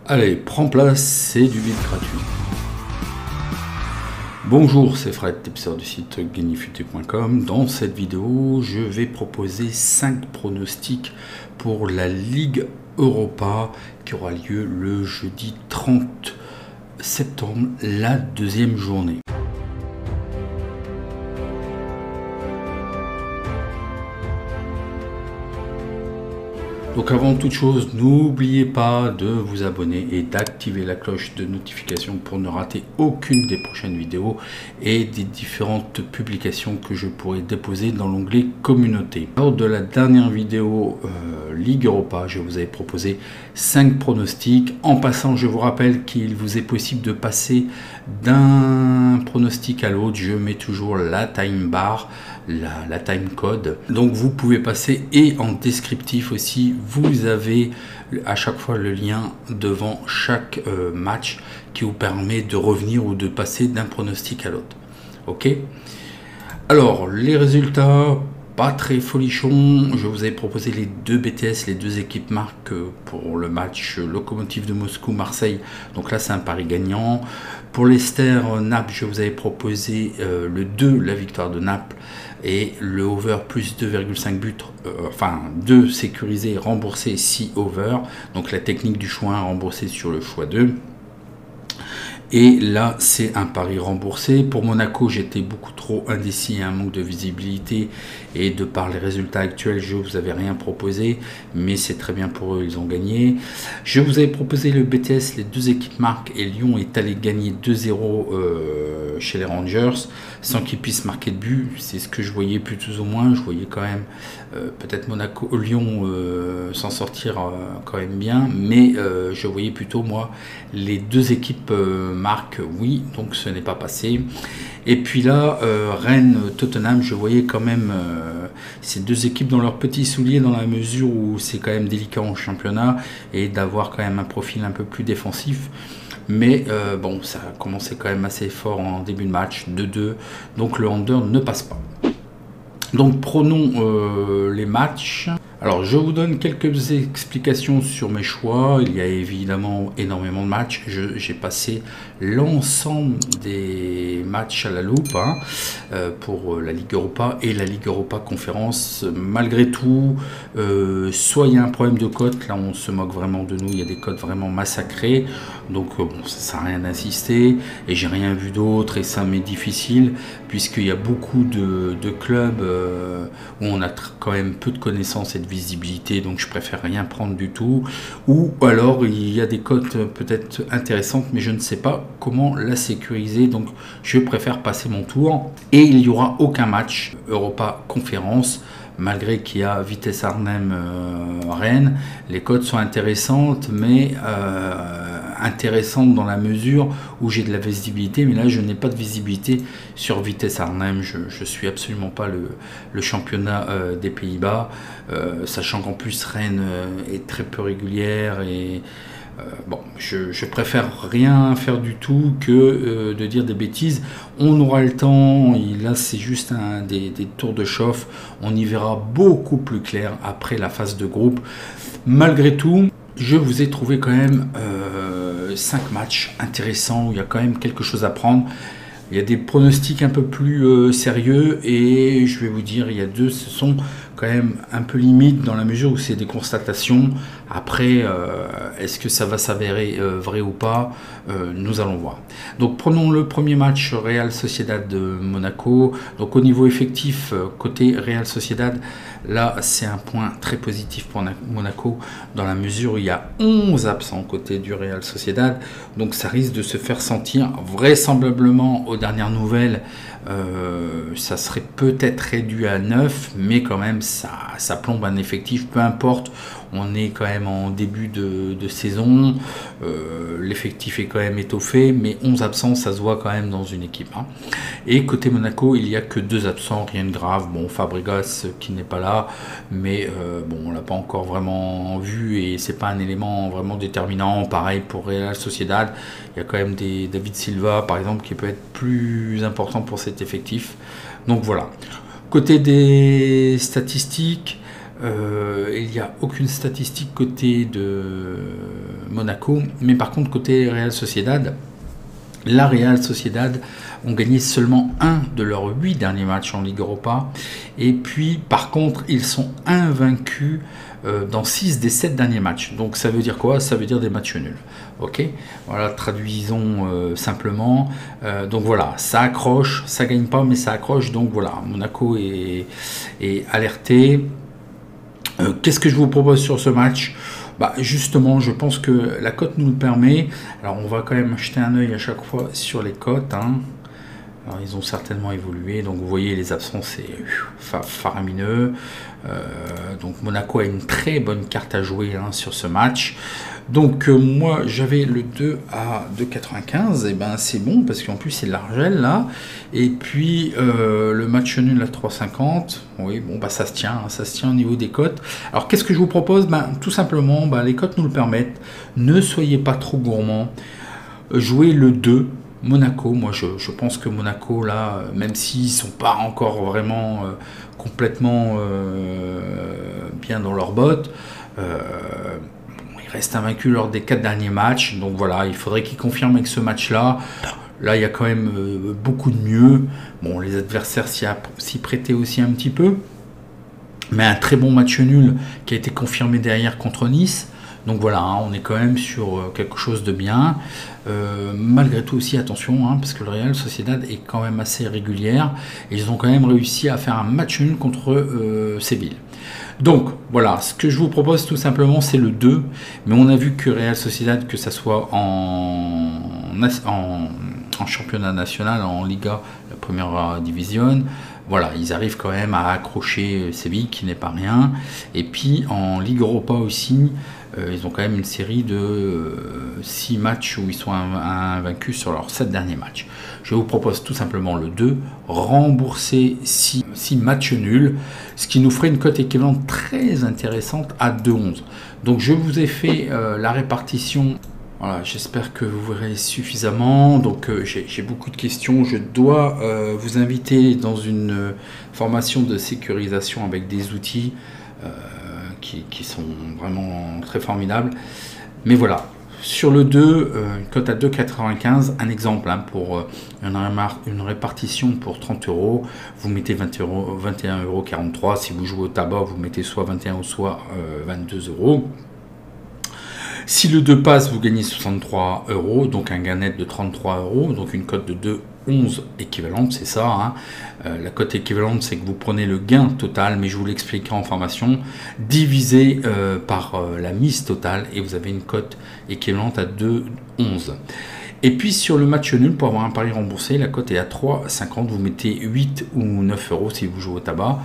Allez, prends place, c'est du vide gratuit. Bonjour, c'est Fred, tipster du site gagnerfuté.com. Dans cette vidéo, je vais proposer 5 pronostics pour la Ligue Europa qui aura lieu le jeudi 30 septembre, la deuxième journée. Donc avant toute chose, n'oubliez pas de vous abonner et d'activer la cloche de notification pour ne rater aucune des prochaines vidéos et des différentes publications que je pourrai déposer dans l'onglet communauté. Lors de la dernière vidéo Ligue Europa, je vous avais proposé 5 pronostics. En passant, je vous rappelle qu'il vous est possible de passer d'un pronostic à l'autre. Je mets toujours la time bar, la time code. Donc vous pouvez passer, et en descriptif aussi, vous avez à chaque fois le lien devant chaque match qui vous permet de revenir ou de passer d'un pronostic à l'autre. Ok. Alors les résultats, pas très folichon. Je vous avais proposé les 2 BTS, les 2 équipes marques pour le match Lokomotiv de Moscou-Marseille. Donc là, c'est un pari gagnant. Pour l'Ester Naples, je vous avais proposé le 2, la victoire de Naples, et le over plus 2,5 buts, enfin 2 sécurisés, remboursés 6 over. Donc la technique du choix 1 remboursé sur le choix 2. Et là, c'est un pari remboursé. Pour Monaco, j'étais beaucoup trop indécis, un manque de visibilité. Et de par les résultats actuels, je ne vous avais rien proposé. Mais c'est très bien pour eux, ils ont gagné. Je vous avais proposé le BTS, les 2 équipes marques. Et Lyon est allé gagner 2-0 chez les Rangers, sans qu'ils puissent marquer de but. C'est ce que je voyais plus ou moins. Je voyais quand même peut-être Lyon s'en sortir quand même bien. Mais je voyais plutôt, moi, les 2 équipes marque, oui, donc ce n'est pas passé. Et puis là, Rennes-Tottenham, je voyais quand même ces 2 équipes dans leurs petits souliers, dans la mesure où c'est quand même délicat en championnat et d'avoir quand même un profil un peu plus défensif. Mais bon, ça a commencé quand même assez fort en début de match, 2-2, donc le under ne passe pas. Donc prenons les matchs. Alors je vous donne quelques explications sur mes choix. Il y a évidemment énormément de matchs. J'ai passé l'ensemble des matchs à la loupe pour la Ligue Europa et la Ligue Europa Conférence. Malgré tout, soit il y a un problème de cote, là on se moque vraiment de nous, il y a des cotes vraiment massacrées. Donc bon, ça sert à rien d'insister. Et j'ai rien vu d'autre et ça m'est difficile puisqu'il y a beaucoup de clubs où on a quand même peu de connaissances et de visibilité, donc je préfère rien prendre du tout. Ou alors il y a des cotes peut-être intéressantes, mais je ne sais pas comment la sécuriser, donc je préfère passer mon tour. Et il n'y aura aucun match Europa Conférence, malgré qu'il y a Vitesse Arnhem-Rennes. Les cotes sont intéressantes, mais intéressante dans la mesure où j'ai de la visibilité, mais là je n'ai pas de visibilité sur Vitesse Arnhem. Je suis absolument pas le championnat des Pays-Bas, sachant qu'en plus Rennes est très peu régulière et bon, je préfère rien faire du tout que de dire des bêtises. On aura le temps, et là c'est juste des tours de chauffe, on y verra beaucoup plus clair après la phase de groupe. Malgré tout, je vous ai trouvé quand même 5 matchs intéressants où il y a quand même quelque chose à prendre. Il y a des pronostics un peu plus sérieux et je vais vous dire, il y a 2, ce sont quand même un peu limite dans la mesure où c'est des constatations. Après, est-ce que ça va s'avérer vrai ou pas, nous allons voir. Donc prenons le premier match, Real Sociedad de Monaco. Donc au niveau effectif, côté Real Sociedad, là c'est un point très positif pour Monaco dans la mesure où il y a 11 absents côté du Real Sociedad. Donc ça risque de se faire sentir vraisemblablement aux dernières nouvelles. Ça serait peut-être réduit à 9, mais quand même ça plombe un effectif, peu importe. On est quand même en début de saison, l'effectif est quand même étoffé, mais 11 absents, ça se voit quand même dans une équipe. Et côté Monaco, il n'y a que 2 absents, rien de grave. Bon, Fabregas qui n'est pas là, mais bon, on l'a pas encore vraiment vu et c'est pas un élément vraiment déterminant. Pareil pour Real Sociedad, il y a quand même des David Silva, par exemple, qui peut être plus important pour cet effectif. Donc voilà. Côté des statistiques, il n'y a aucune statistique côté de Monaco, mais par contre côté Real Sociedad, la Real Sociedad ont gagné seulement 1 de leurs 8 derniers matchs en Ligue Europa. Et puis, par contre, ils sont invaincus dans 6 des 7 derniers matchs. Donc, ça veut dire quoi? Ça veut dire des matchs nuls. Ok, voilà, traduisons simplement. Donc voilà, ça accroche, ça gagne pas, mais ça accroche. Donc voilà, Monaco est alerté. Qu'est-ce que je vous propose sur ce match? Bah justement, je pense que la cote nous le permet. Alors on va quand même jeter un œil à chaque fois sur les cotes. Hein. Alors ils ont certainement évolué. Donc vous voyez les absents, c'est faramineux. Donc Monaco a une très bonne carte à jouer hein, sur ce match. Donc moi j'avais le 2 à 2,95, et ben c'est bon parce qu'en plus c'est de l'argel là. Et puis le match nul à 3,50, oui bon bah ça se tient au niveau des cotes. Alors qu'est-ce que je vous propose? Ben tout simplement les cotes nous le permettent. Ne soyez pas trop gourmands. Jouez le 2. Monaco, moi je pense que Monaco là, même s'ils sont pas encore vraiment complètement bien dans leurs bottes, ils restent invaincus lors des 4 derniers matchs. Donc voilà, il faudrait qu'ils confirment avec ce match-là. Là, il y a quand même beaucoup de mieux. Bon, les adversaires s'y prêtaient aussi un petit peu. Mais un très bon match nul qui a été confirmé derrière contre Nice. Donc voilà, hein, on est quand même sur quelque chose de bien. Malgré tout aussi, attention, hein, parce que le Real Sociedad est quand même assez régulière. Et ils ont quand même réussi à faire un match nul contre Séville. Donc voilà, ce que je vous propose tout simplement, c'est le 2. Mais on a vu que Real Sociedad, que ça soit en championnat national, en Liga, la première division, voilà, ils arrivent quand même à accrocher Séville, qui n'est pas rien. Et puis en Ligue Europa aussi, ils ont quand même une série de 6 matchs où ils sont invaincus sur leurs 7 derniers matchs. Je vous propose tout simplement le 2, rembourser 6 matchs nuls, ce qui nous ferait une cote équivalente très intéressante à 2,11. Donc je vous ai fait la répartition. Voilà, j'espère que vous verrez suffisamment. Donc j'ai beaucoup de questions. Je dois vous inviter dans une formation de sécurisation avec des outils qui sont vraiment très formidables. Mais voilà, sur le 2, une cote à 2,95, un exemple hein, pour une répartition pour 30 €, vous mettez 21,43 €. Si vous jouez au tabac, vous mettez soit 21 ou soit 22 €. Si le 2 passe, vous gagnez 63 €, donc un gain net de 33 €, donc une cote de 2,11 équivalente, c'est ça. Hein. La cote équivalente, c'est que vous prenez le gain total, mais je vous l'expliquerai en formation, divisé par la mise totale, et vous avez une cote équivalente à 2,11. Et puis sur le match nul, pour avoir un pari remboursé, la cote est à 3,50, vous mettez 8 ou 9 € si vous jouez au tabac.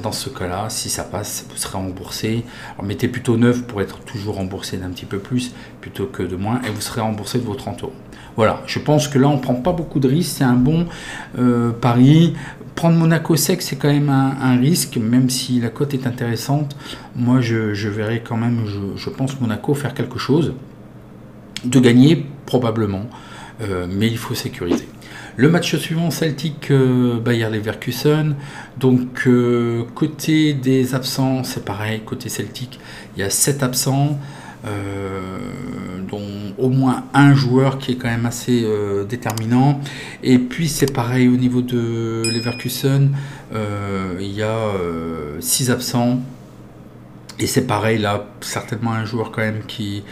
Dans ce cas-là, si ça passe, vous serez remboursé. Alors mettez plutôt 9 pour être toujours remboursé d'un petit peu plus plutôt que de moins, et vous serez remboursé de vos 30 €. Voilà, je pense que là on prend pas beaucoup de risques, c'est un bon pari. Prendre Monaco sec, c'est quand même un risque, même si la cote est intéressante. Moi je verrai quand même, je pense Monaco faire quelque chose, de gagner probablement, mais il faut sécuriser. Le match suivant, Celtic Bayer Leverkusen. Donc côté des absents, c'est pareil, côté Celtic, il y a 7 absents, dont au moins un joueur qui est quand même assez déterminant. Et puis c'est pareil au niveau de Leverkusen, il y a 6 absents. Et c'est pareil là, certainement un joueur quand même qui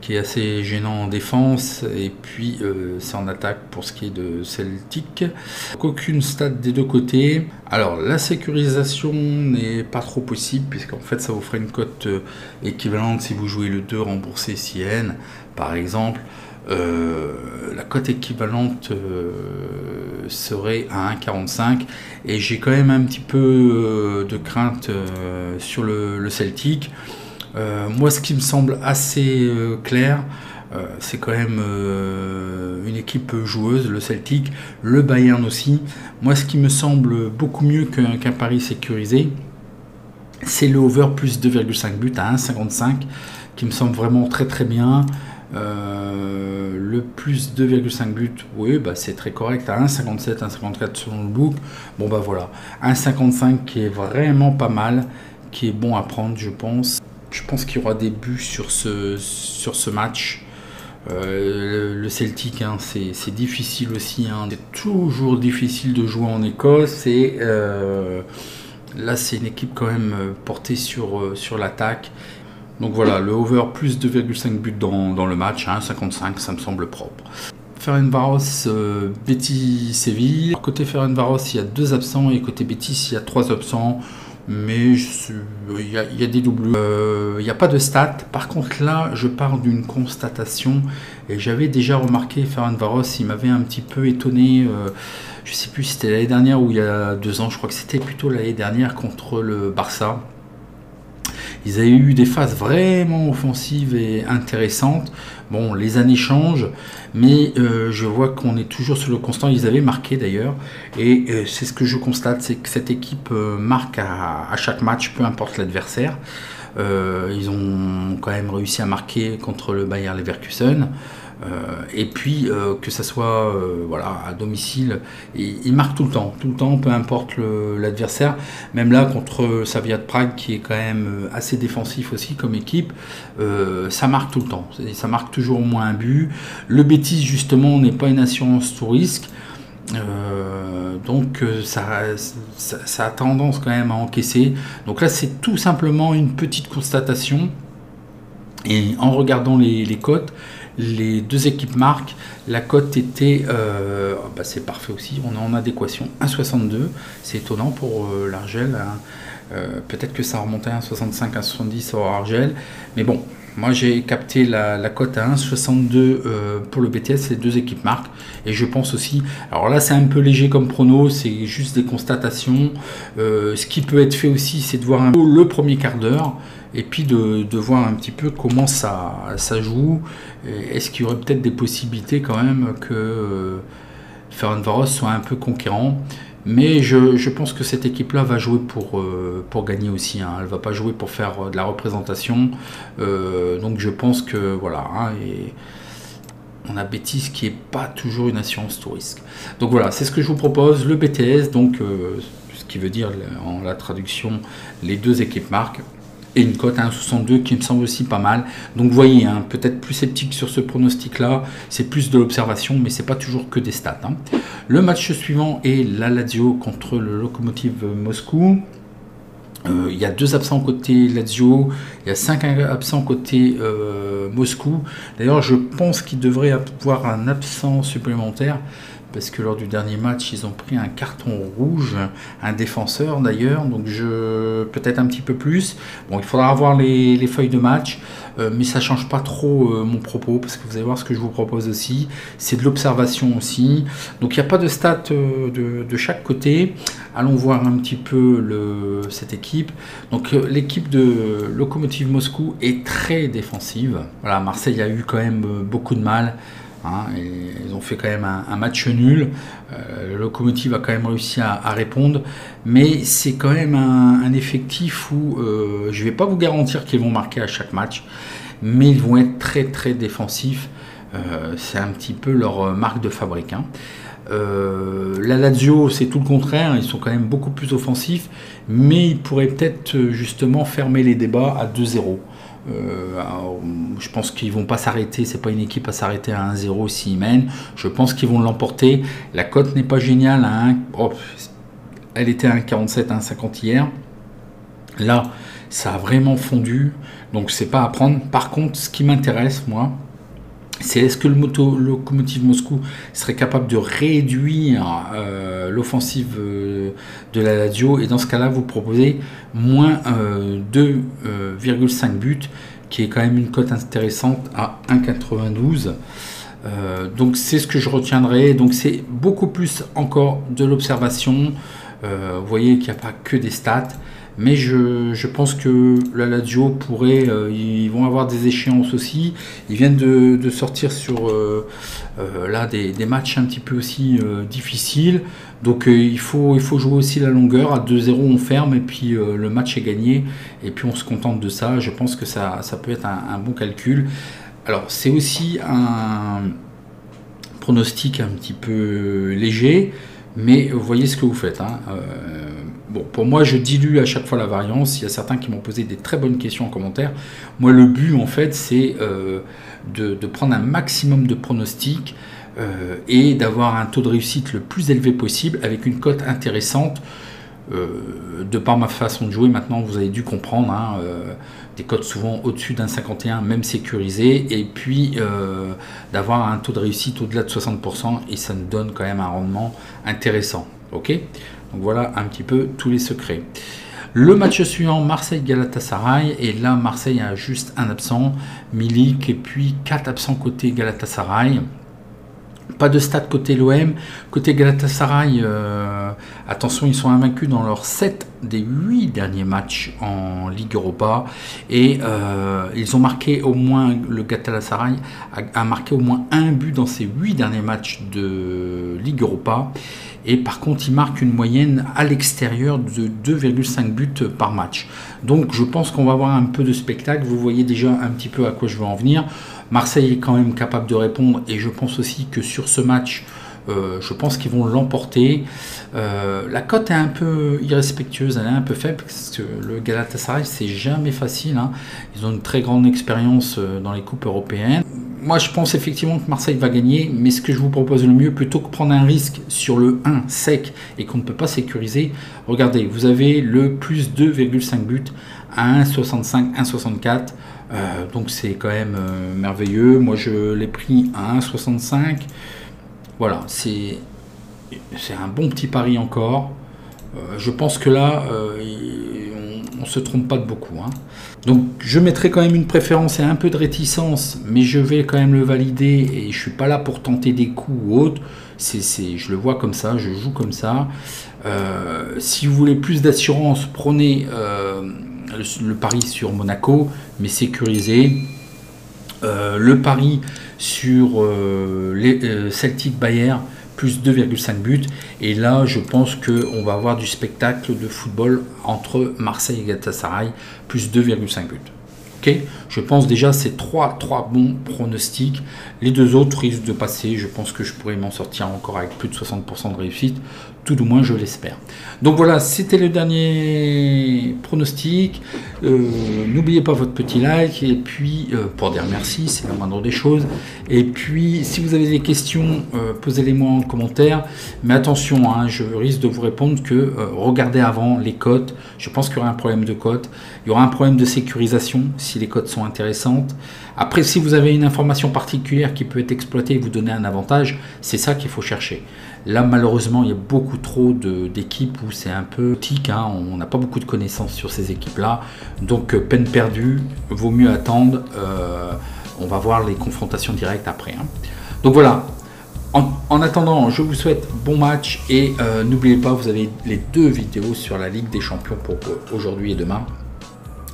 est assez gênant en défense, et puis c'est en attaque pour ce qui est de Celtic. Donc, aucune stat des deux côtés. Alors la sécurisation n'est pas trop possible, puisqu'en fait ça vous ferait une cote équivalente si vous jouez le 2 remboursé CN par exemple. La cote équivalente serait à 1,45, et j'ai quand même un petit peu de crainte sur le Celtic. Moi ce qui me semble assez clair, c'est quand même une équipe joueuse, le Celtic, le Bayern aussi. Moi ce qui me semble beaucoup mieux qu'un pari sécurisé, c'est le over plus 2,5 buts à 1,55 qui me semble vraiment très très bien. Le plus 2,5 buts, oui, bah, c'est très correct, à 1,57, 1,54 selon le book. Bon bah voilà, 1,55 qui est vraiment pas mal, qui est bon à prendre, je pense. Je pense qu'il y aura des buts sur ce match. Le Celtic, hein, c'est difficile aussi, hein. C'est toujours difficile de jouer en Écosse, et là c'est une équipe quand même portée sur l'attaque. Donc voilà, le over plus 2,5 buts dans le match, hein, 55, ça me semble propre. Ferencváros, Betis, Séville. Côté Ferencváros, il y a 2 absents, et côté Betis, il y a 3 absents. Mais il y a des doubles. Il n'y a pas de stats. Par contre, là, je pars d'une constatation. Et j'avais déjà remarqué Ferencváros, il m'avait un petit peu étonné. Je ne sais plus si c'était l'année dernière ou il y a 2 ans. Je crois que c'était plutôt l'année dernière contre le Barça. Ils avaient eu des phases vraiment offensives et intéressantes. Bon, les années changent, mais je vois qu'on est toujours sur le constant. Ils avaient marqué d'ailleurs, et c'est ce que je constate, c'est que cette équipe marque à chaque match, peu importe l'adversaire. Ils ont quand même réussi à marquer contre le Bayer Leverkusen. Et puis que ça soit voilà, à domicile, il marque tout le temps, peu importe l'adversaire. Même là contre Slavia de Prague, qui est quand même assez défensif aussi comme équipe, ça marque tout le temps, ça marque toujours au moins un but. Le Betis justement n'est pas une assurance tout risque, donc ça a tendance quand même à encaisser. Donc là c'est tout simplement une petite constatation, et en regardant les cotes, les 2 équipes marquent, la cote était, bah c'est parfait aussi, on est en adéquation, 1,62, c'est étonnant pour l'Argel, hein. Peut-être que ça remontait à 1,65, 1,70 au Argel, mais bon, moi j'ai capté la cote à 1,62 pour le BTS, les 2 équipes marquent, et je pense aussi, alors là c'est un peu léger comme prono, c'est juste des constatations. Ce qui peut être fait aussi, c'est de voir un peu le premier quart d'heure, et puis de voir un petit peu comment ça joue. Est-ce qu'il y aurait peut-être des possibilités quand même que Ferencváros soit un peu conquérant, mais je pense que cette équipe-là va jouer pour gagner aussi, hein. Elle ne va pas jouer pour faire de la représentation, donc je pense que voilà, hein, et on a Betis qui n'est pas toujours une assurance tout risque. Donc voilà, c'est ce que je vous propose, le BTS, donc ce qui veut dire en la traduction, les 2 équipes marquent, et une cote à 1,62 qui me semble aussi pas mal. Donc vous voyez, hein, peut-être plus sceptique sur ce pronostic-là, c'est plus de l'observation, mais c'est pas toujours que des stats, hein. Le match suivant est la Lazio contre le Lokomotiv Moscou. Il y a 2 absents côté Lazio, il y a 5 absents côté Moscou. D'ailleurs, je pense qu'il devrait avoir un absent supplémentaire, parce que lors du dernier match, ils ont pris un carton rouge, un défenseur d'ailleurs, donc peut-être un petit peu plus. Bon, il faudra avoir les feuilles de match, mais ça ne change pas trop mon propos, parce que vous allez voir ce que je vous propose aussi, c'est de l'observation aussi. Donc il n'y a pas de stats de chaque côté. Allons voir un petit peu cette équipe. Donc l'équipe de Lokomotiv Moscou est très défensive. Voilà, Marseille a eu quand même beaucoup de mal. Hein, et ils ont fait quand même un match nul. Le Lokomotiv a quand même réussi à répondre, mais c'est quand même un effectif où je ne vais pas vous garantir qu'ils vont marquer à chaque match, mais ils vont être très très défensifs. C'est un petit peu leur marque de fabrique, hein. La Lazio, c'est tout le contraire, ils sont quand même beaucoup plus offensifs, mais ils pourraient peut-être justement fermer les débats à 2-0. Je pense qu'ils vont pas s'arrêter, c'est pas une équipe à s'arrêter à 1-0 s'ils mènent. Je pense qu'ils vont l'emporter. La cote n'est pas géniale, hein. Elle était à 1,47, 1,50 hier. Là, ça a vraiment fondu, donc c'est pas à prendre. Par contre, ce qui m'intéresse, moi, c'est est-ce que le Lokomotiv Moscou serait capable de réduire l'offensive de la Lazio, et dans ce cas-là vous proposez moins 2,5 buts, qui est quand même une cote intéressante à 1,92. Donc c'est ce que je retiendrai. Donc c'est beaucoup plus encore de l'observation. Vous voyez qu'il n'y a pas que des stats, mais je pense que la Lazio pourrait, ils vont avoir des échéances aussi. Ils viennent de sortir sur là des matchs un petit peu aussi difficiles, donc il faut jouer aussi la longueur. À 2-0 on ferme, et puis le match est gagné, et puis on se contente de ça. Je pense que ça peut être un bon calcul. Alors c'est aussi un pronostic un petit peu léger, mais vous voyez ce que vous faites, hein. Bon, pour moi, je dilue à chaque fois la variance. Il y a certains qui m'ont posé des très bonnes questions en commentaire. Moi, le but, en fait, c'est de prendre un maximum de pronostics et d'avoir un taux de réussite le plus élevé possible avec une cote intéressante. De par ma façon de jouer, maintenant, vous avez dû comprendre, hein, des cotes souvent au-dessus d'un 51, même sécurisé, et puis d'avoir un taux de réussite au-delà de 60%, et ça nous donne quand même un rendement intéressant. Ok ? Donc voilà un petit peu tous les secrets. Le match suivant, Marseille-Galatasaray, et là Marseille a juste un absent, Milik, et puis 4 absents côté Galatasaray. Pas de stade côté l'OM. Côté Galatasaray, attention, ils sont invaincus dans leurs 7 des 8 derniers matchs en Ligue Europa. Et ils ont marqué au moins, le Galatasaray a marqué au moins un but dans ces 8 derniers matchs de Ligue Europa. Et par contre, il marque une moyenne à l'extérieur de 2,5 buts par match. Donc je pense qu'on va avoir un peu de spectacle. Vous voyez déjà un petit peu à quoi je veux en venir. Marseille est quand même capable de répondre, et je pense aussi que sur ce match, je pense qu'ils vont l'emporter. La cote est un peu irrespectueuse, elle est un peu faible, parce que le Galatasaray, c'est jamais facile, hein. Ils ont une très grande expérience dans les coupes européennes. Moi, je pense effectivement que Marseille va gagner, mais ce que je vous propose le mieux, plutôt que prendre un risque sur le 1 sec et qu'on ne peut pas sécuriser, regardez, vous avez le plus 2,5 buts à 1,65, 1,64. Donc c'est quand même merveilleux. Moi, je l'ai pris à 1,65. Voilà, c'est un bon petit pari encore. Je pense que là, on ne se trompe pas de beaucoup, hein. Donc je mettrai quand même une préférence et un peu de réticence, mais je vais quand même le valider, et je ne suis pas là pour tenter des coups ou autre. Je le vois comme ça, je joue comme ça. Si vous voulez plus d'assurance, prenez le pari sur Monaco, mais sécurisé. Le pari sur les Celtic Bayer, plus 2,5 buts, et là je pense qu'on va avoir du spectacle de football entre Marseille et Galatasaray, plus 2,5 buts. Okay, je pense déjà c'est trois bons pronostics. Les deux autres risquent de passer. Je pense que je pourrais m'en sortir encore avec plus de 60% de réussite, tout du moins je l'espère. Donc voilà, c'était le dernier pronostic. N'oubliez pas votre petit like, et puis pour dire merci, c'est la moindre des choses. Et puis si vous avez des questions, posez-les-moi en commentaire. Mais attention, hein, je risque de vous répondre que regardez avant les cotes. Je pense qu'il y aura un problème de cotes. Il y aura un problème de sécurisation si les cotes sont intéressantes. Après, si vous avez une information particulière qui peut être exploitée et vous donner un avantage, c'est ça qu'il faut chercher. Là, malheureusement, il y a beaucoup trop d'équipes où c'est un peu tic, hein, on n'a pas beaucoup de connaissances sur ces équipes-là. Donc, peine perdue, vaut mieux attendre. On va voir les confrontations directes après, hein. Donc voilà. En attendant, je vous souhaite bon match, et n'oubliez pas, vous avez les 2 vidéos sur la Ligue des Champions pour aujourd'hui et demain.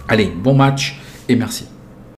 Allez, bon match et merci.